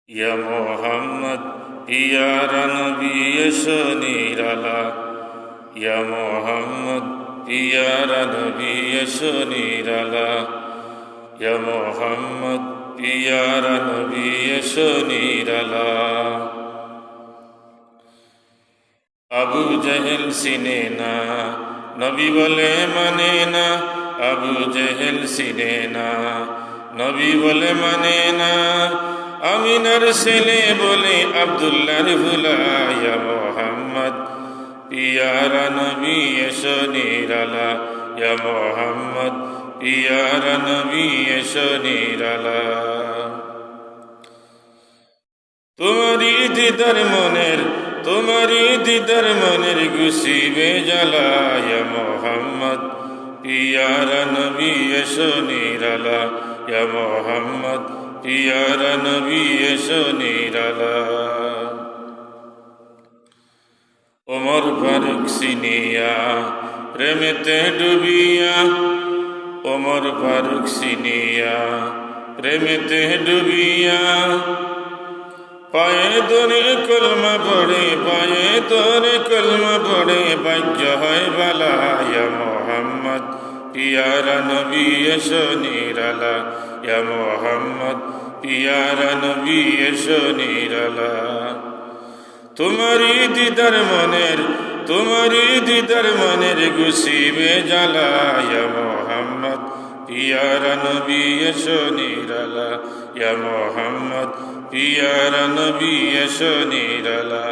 ইয়া মোহাম্মদ পিয়ারা নবী এসো নিরালা, ইয়া মোহাম্মদ পিয়ারা নবী এসো নিরালা, ইয়া মোহাম্মদ পিয়ারা নবী এসো নিরালা। আবু জেহেল সিনে না, নবী বলে মানে না, আবু জেহেল সিনে না, নবী বলে মানে না, আমিনার ছেলে বলে আব্দুল্লাহর ভুলা। ইয়া মোহাম্মদ পিয়ারা নবী এসো নিরালা, ইয়া মোহাম্মদ পিয়ারা নবী এসো নিরালা। তোমারি দিদার মনের, তোমারি দিদার মনের গুছিবে জ্বালা। ইয়া মোহাম্মদ পিয়ারা নবী এসো নিরালা, ইয়া মোহাম্মদ পিয়ারা নবী এসো নিরালা। ওমর ফারুক সিনিয়া প্রেমেতে ডুবিয়া, ওমর ফারুক সিনিয়া প্রেমেতে ডুবিয়া, পায়ে তোরে কলমা পড়ে, পায়ে তোরে কলমা পড়ে, ভাগ্য হয় বালা। ইয়া মোহাম্মদ পিয়ারা নবী এসো নিরালা, ইয়া মোহাম্মদ পিয়ারা নবী এসো নিরালা। তোমারি দিদার মনের, তোমারি দিদার মনের গুছিবে জ্বালা। ইয়া মোহাম্মদ পিয়ারা নবী এসো নিরালা, ইয়া মোহাম্মদ পিয়ারা নবী এসো নিরালা।